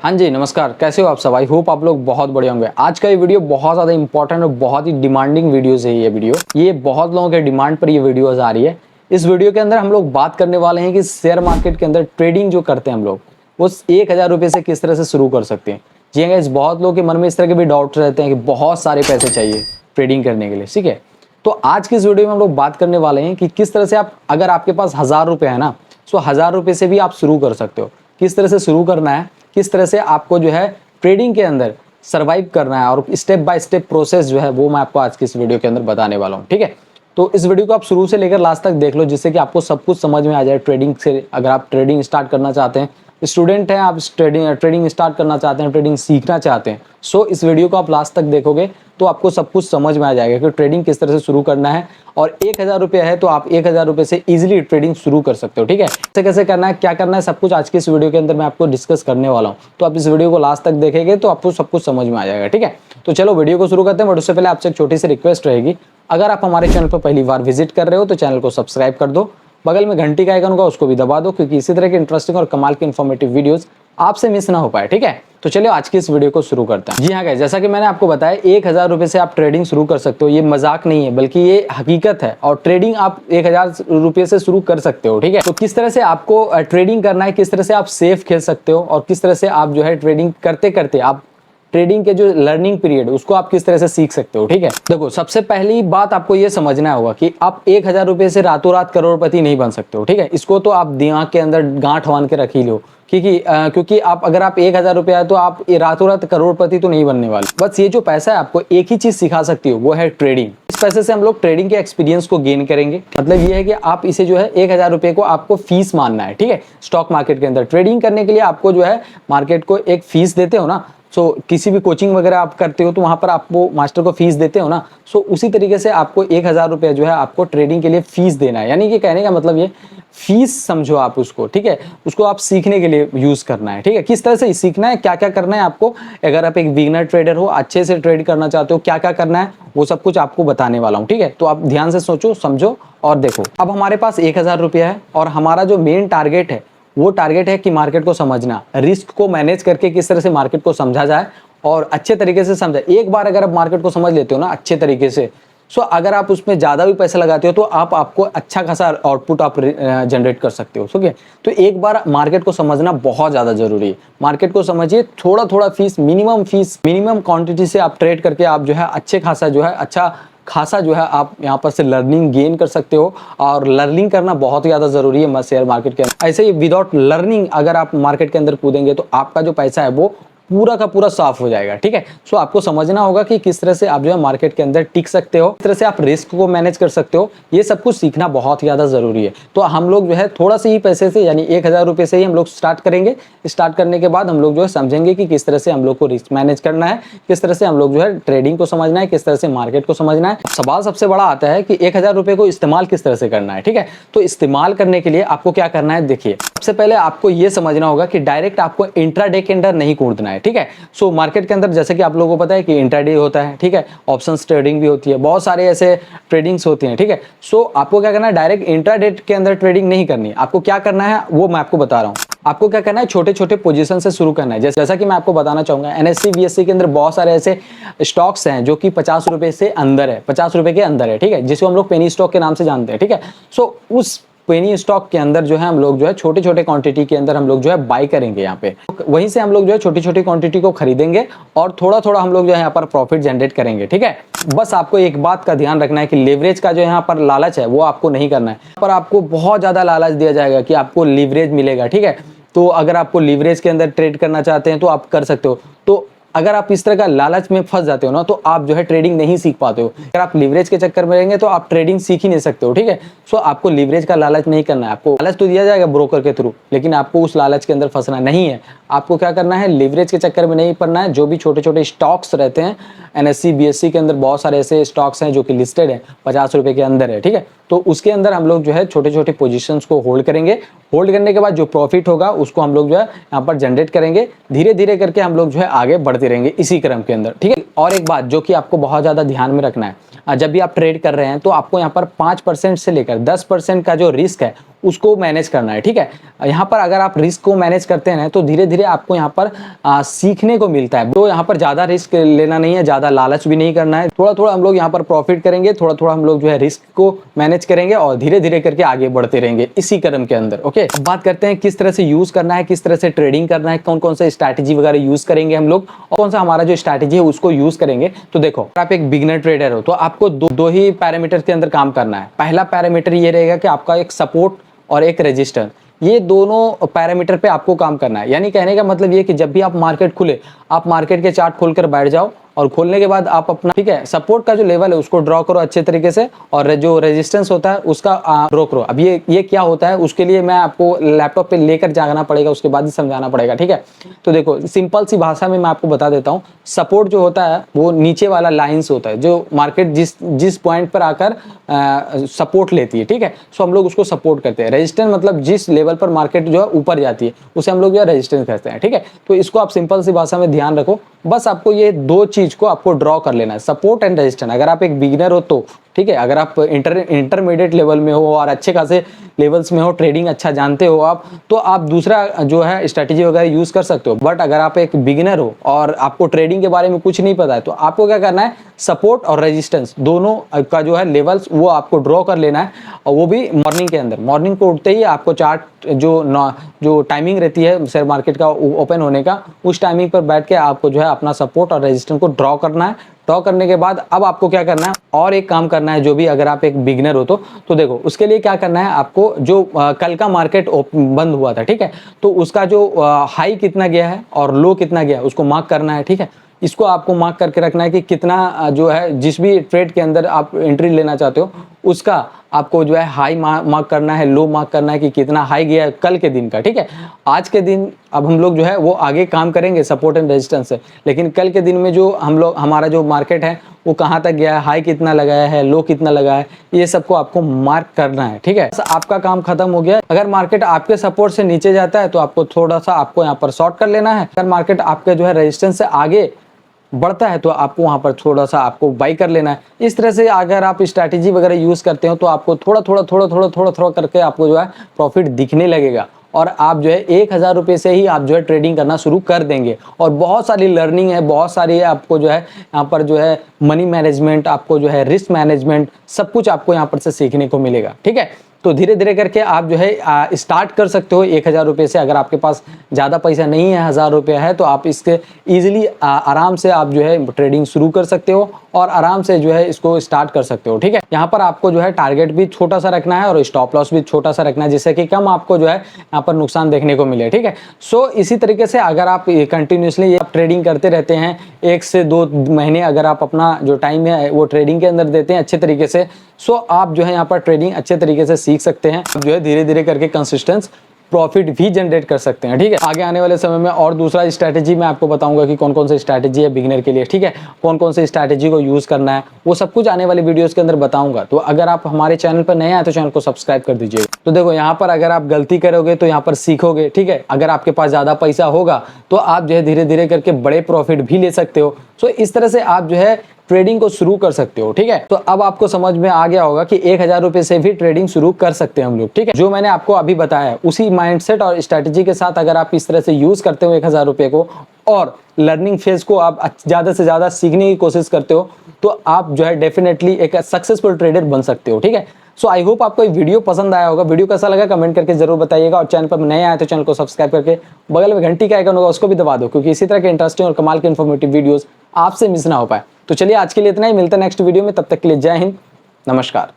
हाँ जी, नमस्कार। कैसे हो आप सब? आई होप आप लोग बहुत बढ़िया होंगे। आज का ये वीडियो बहुत ज़्यादा इंपॉर्टेंट और बहुत ही डिमांडिंग वीडियोज़ है। ये बहुत लोगों के डिमांड पर ये वीडियोज़ आ रही है। इस वीडियो के अंदर हम लोग बात करने वाले हैं कि शेयर मार्केट के अंदर ट्रेडिंग जो करते हैं हम लोग, वो 1000 रुपये से किस तरह से शुरू कर सकते हैं। जी गाइस, बहुत लोगों के मन में इस तरह के भी डाउट रहते हैं कि बहुत सारे पैसे चाहिए ट्रेडिंग करने के लिए, ठीक है। तो आज की इस वीडियो में हम लोग बात करने वाले हैं कि किस तरह से आप, अगर आपके पास 1000 रुपये है ना, तो 1000 रुपये से भी आप शुरू कर सकते हो। किस तरह से शुरू करना है, किस तरह से आपको जो है ट्रेडिंग के अंदर सर्वाइव करना है और स्टेप बाय स्टेप प्रोसेस जो है वो मैं आपको आज की इस वीडियो के अंदर बताने वाला हूँ, ठीक है। तो इस वीडियो को आप शुरू से लेकर लास्ट तक देख लो, जिससे कि आपको सब कुछ समझ में आ जाए ट्रेडिंग से। अगर आप ट्रेडिंग स्टार्ट करना चाहते हैं, स्टूडेंट हैं आप, ट्रेडिंग स्टार्ट करना चाहते हैं, ट्रेडिंग सीखना चाहते हैं, सो इस वीडियो को आप लास्ट तक देखोगे तो आपको सब कुछ समझ में आ जाएगा कि ट्रेडिंग किस तरह से शुरू करना है। और 1000 रुपये है तो आप 1000 रुपये से इजीली ट्रेडिंग शुरू कर सकते हो, ठीक है। कैसे कैसे करना है, क्या करना है, सब कुछ आज की इस वीडियो के अंदर मैं आपको डिस्कस करने वाला हूँ। तो आप इस वीडियो को लास्ट तक देखेंगे तो आपको सब कुछ समझ में आ जाएगा, ठीक है। तो चलो वीडियो को शुरू करते हैं, बट उससे पहले आपसे एक छोटी सी रिक्वेस्ट रहेगी। अगर आप हमारे चैनल पर पहली बार विजिट कर रहे हो तो चैनल को सब्सक्राइब कर दो, बगल में घंटी का आइकन होगा उसको भी दबा दो, क्योंकि इसी तरह के इंटरेस्टिंग और कमाल के इन्फॉर्मेटिव वीडियोस आपसे मिस ना हो पाए, ठीक है। तो चलिए आज की इस वीडियो को शुरू करते हैं। जी हाँ गाइस, जैसा कि मैंने आपको बताया 1000 रुपये से आप ट्रेडिंग शुरू कर सकते हो। ये मजाक नहीं है, बल्कि ये हकीकत है। और ट्रेडिंग आप 1000 रुपये से शुरू कर सकते हो, ठीक है। तो किस तरह से आपको ट्रेडिंग करना है, किस तरह से आप सेफ खेल सकते हो, और किस तरह से आप जो है ट्रेडिंग करते करते आप ट्रेडिंग के जो लर्निंग पीरियड उसको आप किस तरह से सीख सकते हो, ठीक है। देखो, सबसे पहली बात आपको ये समझना होगा कि आप 1000 रुपये से रातों रात करोड़पति नहीं बन सकते हो, ठीक है। इसको तो आप दिमाग के अंदर गांठ बांध के रख ही लो, क्योंकि आप, अगर आप 1000 रुपया है तो आप रातों रात करोड़पति तो नहीं बनने वाले। बस ये जो पैसा है आपको एक ही चीज सिखा सकती है, वो है ट्रेडिंग। इस पैसे से हम लोग ट्रेडिंग के एक्सपीरियंस को गेन करेंगे। मतलब ये है कि आप इसे जो है 1000 रुपये को आपको फीस मानना है, ठीक है। स्टॉक मार्केट के अंदर ट्रेडिंग करने के लिए आपको जो है मार्केट को एक फीस देते हो ना। सो किसी भी कोचिंग वगैरह आप करते हो तो वहां पर आपको मास्टर को फीस देते हो ना। सो उसी तरीके से आपको 1000 रुपये जो है आपको ट्रेडिंग के लिए फीस देना है। यानी कि कहने का मतलब ये फीस समझो आप उसको, ठीक है। उसको आप सीखने के लिए यूज करना है, ठीक है। किस तरह से सीखना है, क्या क्या करना है आपको, अगर आप एक बिगिनर ट्रेडर हो, अच्छे से ट्रेड करना चाहते हो, क्या क्या करना है, वो सब कुछ आपको बताने वाला हूँ, ठीक है। तो आप ध्यान से सोचो, समझो और देखो। अब हमारे पास 1000 रुपया है और हमारा जो मेन टारगेट है वो टारगेट है कि मार्केट को समझना, रिस्क को मैनेज करके किस तरह से मार्केट को समझा जाए और अच्छे तरीके से समझा। एक बार अगर आप मार्केट को समझ लेते हो ना अच्छे तरीके से, सो अगर आप उसमें ज़्यादा भी पैसे लगाते हो तो आपको अच्छा खासा आउटपुट आप जनरेट कर सकते हो, ठीक है। तो एक बार मार्केट को समझना बहुत ज़्यादा जरूरी है। मार्केट को समझिए, थोड़ा थोड़ा फीस, मिनिमम क्वांटिटी से आप ट्रेड करके आप जो है अच्छा खासा जो है आप यहाँ पर से लर्निंग गेन कर सकते हो। और लर्निंग करना बहुत ही ज़्यादा ज़रूरी है शेयर मार्केट के अंदर। ऐसे ही विदाउट लर्निंग अगर आप मार्केट के अंदर कूदेंगे तो आपका जो पैसा है वो पूरा का पूरा साफ हो जाएगा, ठीक है। सो आपको समझना होगा कि किस तरह से आप जो है मार्केट के अंदर टिक सकते हो, किस तरह से आप रिस्क को मैनेज कर सकते हो। ये सब कुछ सीखना बहुत ही ज़्यादा ज़रूरी है। तो हम लोग जो है थोड़ा से ही पैसे से, यानी 1000 रुपये से ही हम लोग स्टार्ट करेंगे। स्टार्ट करने के बाद हम लोग जो है समझेंगे कि किस तरह से हम लोग को रिस्क मैनेज करना है, किस तरह से हम लोग जो है ट्रेडिंग को समझना है, किस तरह से मार्केट को समझना है। सवाल सबसे बड़ा आता है कि 1000 रुपये को इस्तेमाल किस तरह से करना है, ठीक है। तो इस्तेमाल करने के लिए आपको क्या करना है, देखिए, सबसे पहले आपको ये समझना होगा कि डायरेक्ट आपको इंट्राडे के अंदर नहीं कूदना है, ठीक है। सो मार्केट के अंदर जैसे कि आप लोगों को पता है कि इंट्राडे होता है, ठीक है, ऑप्शंस ट्रेडिंग भी होती है, बहुत सारे ऐसे ट्रेडिंग्स होती हैं, ठीक है। सो आपको क्या करना है, डायरेक्ट इंट्राडे के अंदर ट्रेडिंग नहीं करनी है। आपको क्या करना है वो मैं आपको बता रहा हूँ। आपको क्या करना है, छोटे छोटे पोजीशन से शुरू करना है। जैसा कि मैं आपको बताना चाहूंगा, एनएससी बीएससी के अंदर बहुत सारे ऐसे स्टॉक्स हैं जो कि 50 रुपए से अंदर है, 50 रुपए के अंदर है, ठीक है, जिसको हम लोग पेनी स्टॉक के नाम से जानते हैं, ठीक है। सो उस पेनी स्टॉक के अंदर जो है हम लोग जो है छोटे छोटे क्वांटिटी के अंदर हम लोग जो है बाई करेंगे यहाँ पे। वहीं से हम लोग जो है छोटी छोटी क्वांटिटी को खरीदेंगे और थोड़ा थोड़ा हम लोग जो है यहाँ पर प्रॉफिट जनरेट करेंगे, ठीक है। बस आपको एक बात का ध्यान रखना है कि लेवरेज का जो यहाँ पर लालच है वो आपको नहीं करना है। पर आपको बहुत ज्यादा लालच दिया जाएगा कि आपको लीवरेज मिलेगा, ठीक है। तो अगर आपको लीवरेज के अंदर ट्रेड करना चाहते हैं तो आप कर सकते हो। तो अगर आप इस तरह का लालच में फंस जाते हो ना तो आप जो है ट्रेडिंग नहीं सीख पाते हो। अगर आप लीवरेज के चक्कर में रहेंगे तो आप ट्रेडिंग सीख ही नहीं सकते हो, ठीक है। सो आपको लीवरेज का लालच नहीं करना है। आपको लालच तो दिया जाएगा ब्रोकर के थ्रू, लेकिन आपको उस लालच के अंदर फंसना नहीं है। आपको क्या करना है, लीवरेज के चक्कर में नहीं पड़ना है। जो भी छोटे छोटे स्टॉक्स रहते हैं, एनएससी बीएससी के अंदर बहुत सारे ऐसे स्टॉक्स हैं जो कि लिस्टेड है, 50 रुपए के अंदर है, ठीक है। तो उसके अंदर हम लोग जो है छोटे छोटे पोजीशंस को होल्ड करेंगे। होल्ड करने के बाद जो प्रॉफिट होगा उसको हम लोग जो है यहाँ पर जनरेट करेंगे। धीरे धीरे करके हम लोग जो है आगे बढ़ते रहेंगे इसी क्रम के अंदर, ठीक है। और एक बात जो कि आपको बहुत ज्यादा ध्यान में रखना है, जब भी आप ट्रेड कर रहे हैं तो आपको यहाँ पर 5% से लेकर 10% का जो रिस्क है उसको मैनेज करना है, ठीक है। यहाँ पर अगर आप रिस्क को मैनेज करते हैं तो धीरे धीरे आपको यहाँ पर सीखने को मिलता है। तो यहाँ पर ज़्यादा रिस्क लेना नहीं है, ज़्यादा लालच भी नहीं करना है। थोड़ा थोड़ा हम लोग यहाँ पर प्रॉफिट करेंगे, थोड़ा थोड़ा हम लोग जो है रिस्क को मैनेज करेंगे और धीरे धीरे करके आगे बढ़ते रहेंगे इसी क्रम के अंदर। ओके, बात करते हैं किस तरह से यूज करना है, किस तरह से ट्रेडिंग करना है, कौन कौन से स्ट्रैटेजी वगैरह यूज करेंगे हम लोग और कौन सा हमारा जो स्ट्रैटेजी है उसको यूज करेंगे। तो देखो, आप एक बिगिनर ट्रेडर हो तो आपको दो ही पैरामीटर के अंदर काम करना है। पहला पैरामीटर ये रहेगा कि आपका एक सपोर्ट और एक रेजिस्टेंस, ये दोनों पैरामीटर पे आपको काम करना है। यानी कहने का मतलब ये कि जब भी आप मार्केट खुले, आप मार्केट के चार्ट खोलकर बैठ जाओ और खोलने के बाद आप अपना, ठीक है, सपोर्ट का जो लेवल है उसको ड्रॉ करो अच्छे तरीके से और जो रेजिस्टेंस होता है उसका ड्रॉ करो। अब ये क्या होता है उसके लिए मैं आपको लैपटॉप पे लेकर जाना पड़ेगा, उसके बाद ही समझाना पड़ेगा, ठीक है। तो देखो, सिंपल सी भाषा में मैं आपको बता देता हूँ। सपोर्ट जो होता है वो नीचे वाला लाइन्स होता है, जो मार्केट जिस पॉइंट पर आकर सपोर्ट लेती है, ठीक है, सो हम लोग उसको सपोर्ट करते हैं। रेजिस्टेंस मतलब जिस लेवल पर मार्केट जो है ऊपर जाती है उसे हम लोग जो है रेजिस्टेंस कहते हैं, ठीक है। तो इसको आप सिंपल सी भाषा में ध्यान रखो, बस आपको ये दो चीज को आपको ड्रॉ कर लेना है, सपोर्ट एंड रेजिस्टेंस। अगर आप एक बिगिनर हो तो ठीक है, अगर आप इंटरमीडिएट लेवल में हो और अच्छे खासे लेवल्स में हो, ट्रेडिंग अच्छा जानते हो आप, तो आप दूसरा जो है स्ट्रैटेजी वगैरह यूज कर सकते हो। बट अगर आप एक बिगिनर हो और आपको ट्रेडिंग के बारे में कुछ नहीं पता है तो आपको क्या करना है, सपोर्ट और रेजिस्टेंस दोनों का जो है लेवल्स वो आपको ड्रॉ कर लेना है, और वो भी मॉर्निंग के अंदर। मॉर्निंग को उठते ही आपको चार्ट जो टाइमिंग रहती है शेयर मार्केट का ओपन होने का, उस टाइमिंग पर बैठ के आपको जो है अपना सपोर्ट और रेजिस्टेंस को ड्रॉ करना है। ड्रॉ करने के बाद अब आपको क्या करना है, और एक काम करना है जो भी, अगर आप एक बिगिनर हो तो देखो उसके लिए क्या करना है आपको, जो कल का मार्केट बंद हुआ था, ठीक है, तो उसका जो हाई कितना गया है और लो कितना गया है उसको मार्क करना है, ठीक है। इसको आपको मार्क करके रखना है कि कितना जो है, जिस भी ट्रेड के अंदर आप एंट्री लेना चाहते हो उसका आपको जो है हाई मार्क करना है, लो मार्क करना है कि कितना हाई गया है कल के दिन का, ठीक है। आज के दिन अब हम लोग जो है वो आगे काम करेंगे सपोर्ट एंड रेजिस्टेंस से, लेकिन कल के दिन में जो हमारा जो मार्केट है वो कहाँ तक गया है, हाई कितना लगाया है, लो कितना लगा है, ये सबको आपको मार्क करना है, ठीक है। आपका काम खत्म हो गया। अगर मार्केट आपके सपोर्ट से नीचे जाता है तो आपको थोड़ा सा आपको यहाँ पर शॉर्ट कर लेना है। अगर मार्केट आपके जो है रेजिस्टेंस से आगे बढ़ता है तो आपको वहां पर थोड़ा सा आपको बाई कर लेना है। इस तरह से अगर आप स्ट्रैटेजी वगैरह यूज करते हो तो आपको थोड़ा थोड़ा करके आपको जो है प्रॉफिट दिखने लगेगा और आप जो है 1000 रुपये से ही आप जो है ट्रेडिंग करना शुरू कर देंगे। और बहुत सारी लर्निंग है, बहुत सारी आपको जो है यहाँ पर जो है मनी मैनेजमेंट, आपको जो है रिस्क मैनेजमेंट, सब कुछ आपको यहाँ पर से सीखने को मिलेगा, ठीक है। तो धीरे धीरे करके आप जो है स्टार्ट कर सकते हो 1000 रुपये से। अगर आपके पास ज़्यादा पैसा नहीं है, 1000 रुपये है, तो आप इसके ईजिली आराम से आप जो है ट्रेडिंग शुरू कर सकते हो और आराम से जो है इसको स्टार्ट कर सकते हो, ठीक है। यहाँ पर आपको जो है टारगेट भी छोटा सा रखना है और स्टॉप लॉस भी छोटा सा रखना है, जिससे कि कम आपको जो है यहाँ पर नुकसान देखने को मिले, ठीक है। सो इसी तरीके से अगर आप कंटिन्यूसली आप ट्रेडिंग करते रहते हैं, 1 से 2 महीने अगर आप अपना जो टाइम है वो ट्रेडिंग के अंदर देते हैं अच्छे तरीके से, सो आप जो है यहाँ पर ट्रेडिंग अच्छे तरीके से सीख सकते हैं। जो है धीरे धीरे करके कंसिस्टेंस प्रॉफिट भी जनरेट कर सकते हैं, ठीक है। आगे आने वाले समय में और दूसरा स्ट्रैटेजी मैं आपको बताऊंगा कि कौन कौन सी स्ट्रैटेजी है बिगिनर के लिए, ठीक है, कौन कौन सी स्ट्रैटेजी को यूज करना है, वो सब कुछ आने वाली वीडियोस के अंदर बताऊंगा। तो अगर आप हमारे चैनल पर नए आए तो चैनल को सब्सक्राइब कर दीजिएगा। तो देखो, यहाँ पर अगर आप गलती करोगे तो यहाँ पर सीखोगे, ठीक है। अगर आपके पास ज्यादा पैसा होगा तो आप जो है धीरे धीरे करके बड़े प्रॉफिट भी ले सकते हो। सो इस तरह से आप जो है ट्रेडिंग को शुरू कर सकते हो, ठीक है। तो अब आपको समझ में आ गया होगा कि 1000 रुपये से भी ट्रेडिंग शुरू कर सकते हैं हम लोग, ठीक है। जो मैंने आपको अभी बताया है उसी माइंडसेट और स्ट्रैटेजी के साथ अगर आप इस तरह से यूज करते हो 1000 रुपये को और लर्निंग फेज को आप ज्यादा से ज्यादा सीखने की कोशिश करते हो तो आप जो है डेफिनेटली एक सक्सेसफुल ट्रेडर बन सकते हो, ठीक है। सो आई होप आपको ये वीडियो पसंद आया होगा। वीडियो कैसा लगा कमेंट करके जरूर बताइएगा और चैनल पर नए आए तो चैनल को सब्सक्राइब करके बगल में घंटी का आइकन होगा उसको भी दबा दो, क्योंकि इसी तरह के इंटरेस्टिंग और कमाल के इन्फॉर्मेटिव वीडियोस आपसे मिस ना हो पाए। तो चलिए आज के लिए इतना ही, मिलते हैं नेक्स्ट वीडियो में, तब तक के लिए जय हिंद, नमस्कार।